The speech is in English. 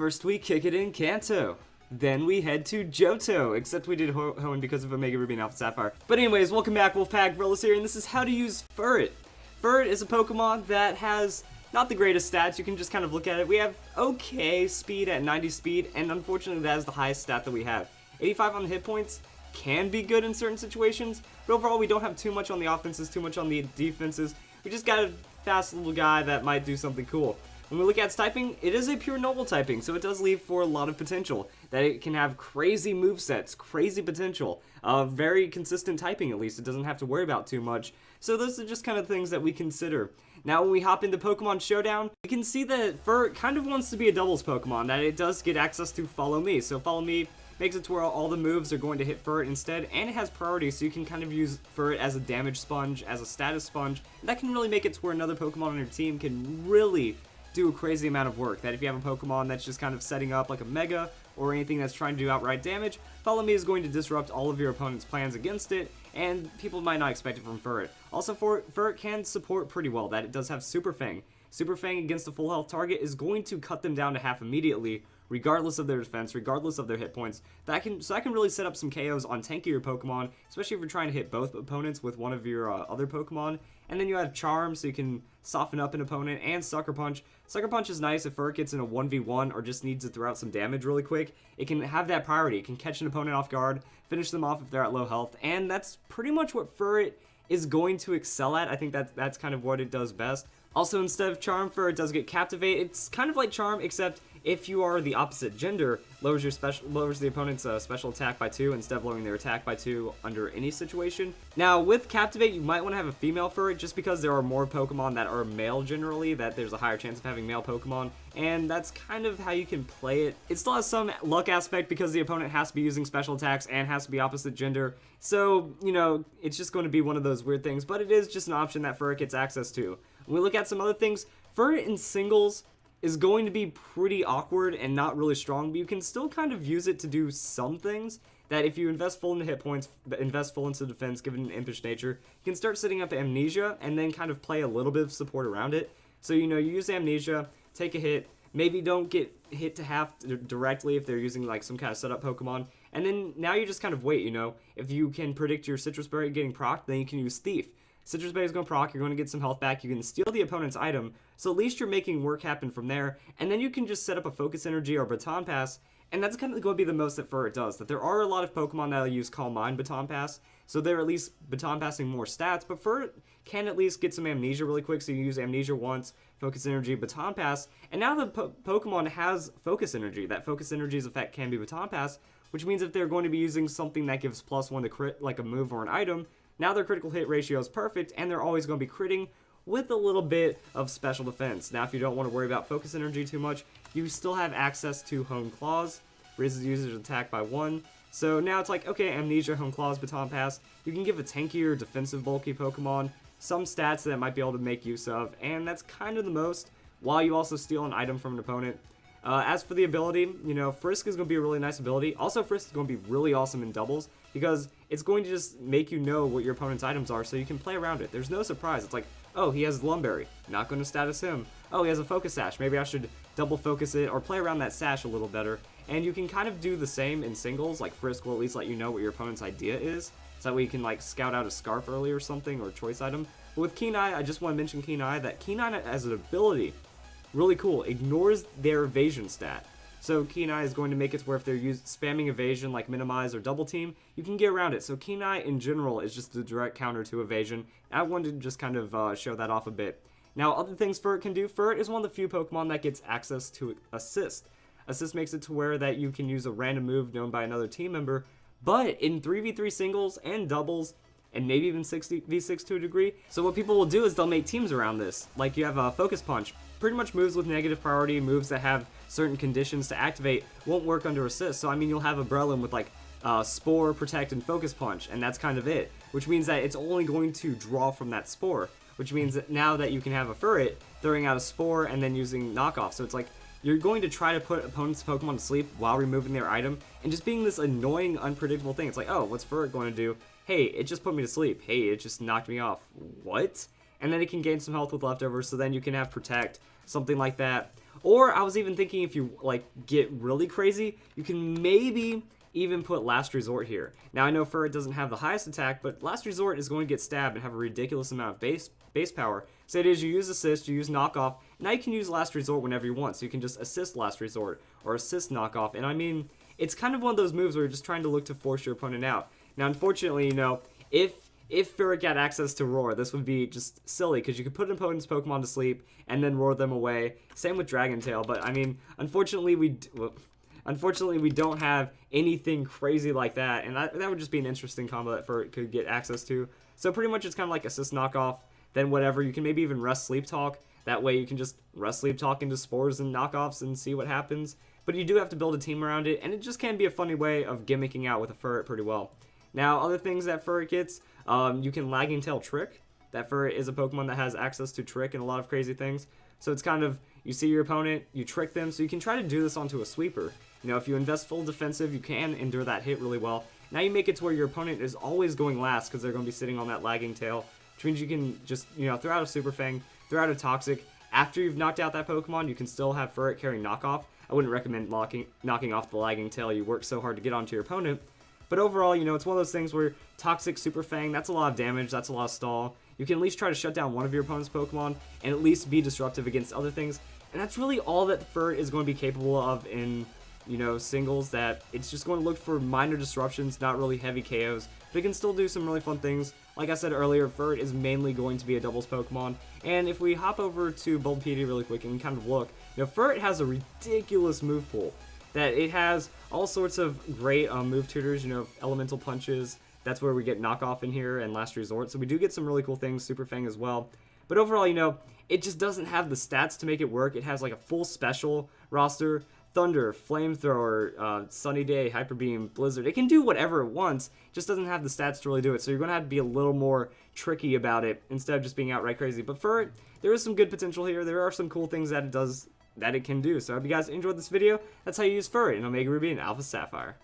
First we kick it in Kanto. Then we head to Johto, except we did Hoenn because of Omega Ruby and Alpha Sapphire. But anyways, welcome back, Wolfpack Gorillas here, and this is how to use Furret. Furret is a Pokemon that has not the greatest stats. You can just kind of look at it. We have okay speed at 90 speed, and unfortunately that is the highest stat that we have. 85 on the hit points can be good in certain situations, but overall we don't have too much on the offenses, too much on the defenses. We just got a fast little guy that might do something cool. When we look at its typing, it is a pure normal typing, so it does leave for a lot of potential. That it can have crazy movesets, crazy potential, very consistent typing at least. It doesn't have to worry about too much. So those are just kind of things that we consider. Now when we hop into Pokemon Showdown, we can see that Furret kind of wants to be a doubles Pokemon, that it does get access to Follow Me. So Follow Me makes it to where all the moves are going to hit Furret instead, and it has priority, so you can kind of use Furret as a damage sponge, as a status sponge. That can really make it to where another Pokemon on your team can really do a crazy amount of work. That if you have a Pokemon that's just kind of setting up like a Mega or anything that's trying to do outright damage, Follow Me is going to disrupt all of your opponent's plans against it, and people might not expect it from Furret. Also, Furret can support pretty well, that it does have Super Fang. Super Fang against a full health target is going to cut them down to half immediately, regardless of their defense, regardless of their hit points. That can really set up some KOs on tankier Pokemon, especially if you're trying to hit both opponents with one of your other Pokemon. And then you have Charm, so you can soften up an opponent, and Sucker Punch. Sucker Punch is nice if Furret gets in a 1v1 or just needs to throw out some damage really quick. It can have that priority. It can catch an opponent off guard, finish them off if they're at low health, and that's pretty much what Furret is going to excel at. I think that's kind of what it does best. Also, instead of Charm, Furret does get Captivate. It's kind of like Charm, except if you are the opposite gender, lowers the opponent's special attack by 2 instead of lowering their attack by 2 under any situation. Now, with Captivate, you might want to have a female Furret just because there are more Pokemon that are male generally, that there's a higher chance of having male Pokemon, and that's kind of how you can play it. It still has some luck aspect because the opponent has to be using special attacks and has to be opposite gender, so, you know, it's just going to be one of those weird things, but it is just an option that Furret gets access to. When we look at some other things, Furret in singles is going to be pretty awkward and not really strong, but you can still kind of use it to do some things. That if you invest full into hit points, invest full into defense, give it an impish nature, you can start setting up Amnesia and then kind of play a little bit of support around it. So, you know, you use Amnesia, take a hit, maybe don't get hit to half directly if they're using like some kind of setup Pokemon, and then now you just kind of wait, you know. If you can predict your Citrus Berry getting procced, then you can use Thief. Citrus Berry is going to proc, you're going to get some health back, you can steal the opponent's item, so at least you're making work happen from there, and then you can just set up a Focus Energy or Baton Pass, and that's kind of going to be the most that Furret does. That there are a lot of Pokemon that will use Calm Mind Baton Pass, so they're at least Baton Passing more stats, but Furret can at least get some Amnesia really quick, so you use Amnesia once, Focus Energy, Baton Pass, and now the Pokemon has Focus Energy. That Focus Energy's effect can be Baton Pass, which means if they're going to be using something that gives +1 to crit, like a move or an item, now their critical hit ratio is perfect, and they're always going to be critting with a little bit of special defense. Now, if you don't want to worry about Focus Energy too much, you still have access to Hone Claws, raises the user's attack by 1. So now it's like, okay, Amnesia, Hone Claws, Baton Pass. You can give a tankier, defensive, bulky Pokemon some stats that it might be able to make use of, and that's kind of the most, while you also steal an item from an opponent. As for the ability, you know, Frisk is going to be a really nice ability. Also, Frisk is going to be really awesome in doubles because it's going to just make you know what your opponent's items are so you can play around it. There's no surprise. It's like, oh, he has Lumberry. Not going to status him. Oh, he has a Focus Sash. Maybe I should double focus it or play around that Sash a little better. And you can kind of do the same in singles. Like Frisk will at least let you know what your opponent's idea is. So that way you can like scout out a Scarf early or something or a choice item. But with Keen Eye, I just want to mention Keen Eye, that Keen Eye as an ability, really cool, ignores their evasion stat. So Keen Eye is going to make it to where if they're spamming evasion like minimize or double team, you can get around it. So Keen Eye in general is just a direct counter to evasion. I wanted to just kind of show that off a bit. Now, other things Furret can do, Furret is one of the few Pokemon that gets access to Assist. Assist makes it to where that you can use a random move known by another team member, but in 3v3 singles and doubles, and maybe even 6v6 to a degree. So what people will do is they'll make teams around this. Like you have a Focus Punch. Pretty much moves with negative priority, moves that have certain conditions to activate, won't work under Assist. So I mean, you'll have a Breloom with like Spore, Protect, and Focus Punch, and that's kind of it. Which means that it's only going to draw from that Spore. Which means that now that you can have a Furret throwing out a Spore and then using knockoff. So it's like, you're going to try to put opponents' Pokemon to sleep while removing their item, and just being this annoying, unpredictable thing. It's like, oh, what's Furret going to do? Hey, it just put me to sleep. Hey, it just knocked me off. What? And then it can gain some health with leftovers, so then you can have Protect, something like that. Or I was even thinking if you like get really crazy, you can maybe even put Last Resort here. Now I know Furret doesn't have the highest attack, but Last Resort is going to get stabbed and have a ridiculous amount of base power. So it is, you use assist, you use knockoff. Now you can use Last Resort whenever you want. So you can just assist Last Resort or assist knockoff. And I mean, it's kind of one of those moves where you're just trying to look to force your opponent out. Now unfortunately, you know, if Furret got access to Roar, this would be just silly, because you could put an opponent's Pokemon to sleep and then roar them away. Same with Dragon Tail, but I mean, unfortunately we don't have anything crazy like that, and that would just be an interesting combo that Furret could get access to. So pretty much it's kind of like assist knockoff, then whatever. You can maybe even rest sleep talk. That way you can just rest sleep talk into spores and knockoffs and see what happens. But you do have to build a team around it, and it just can be a funny way of gimmicking out with a Furret pretty well. Now, other things that Furret gets, you can Lagging Tail Trick. That Furret is a Pokemon that has access to Trick and a lot of crazy things. So it's kind of, you see your opponent, you trick them, so you can try to do this onto a sweeper. You know, if you invest full defensive, you can endure that hit really well. Now you make it to where your opponent is always going last, because they're going to be sitting on that Lagging Tail, which means you can just, you know, throw out a Super Fang, throw out a Toxic. After you've knocked out that Pokemon, you can still have Furret carry knockoff. I wouldn't recommend knocking off the Lagging Tail. You work so hard to get onto your opponent. But overall, you know, it's one of those things where Toxic, Super Fang, that's a lot of damage, that's a lot of stall. You can at least try to shut down one of your opponent's Pokemon and at least be disruptive against other things. And that's really all that Furret is going to be capable of in, you know, singles, that it's just going to look for minor disruptions, not really heavy KOs. But it can still do some really fun things. Like I said earlier, Furret is mainly going to be a doubles Pokemon. And if we hop over to Bulbapedia really quick and kind of look, you know, Furret has a ridiculous move pool. That it has all sorts of great move tutors, you know, elemental punches. That's where we get knockoff in here and Last Resort. So we do get some really cool things, Super Fang as well. But overall, you know, it just doesn't have the stats to make it work. It has like a full special roster. Thunder, Flamethrower, Sunny Day, Hyper Beam, Blizzard. It can do whatever it wants, just doesn't have the stats to really do it. So you're going to have to be a little more tricky about it instead of just being outright crazy. But Furret, there is some good potential here. There are some cool things that it does, that it can do. So I hope you guys enjoyed this video. That's how you use Furret in Omega Ruby and Alpha Sapphire.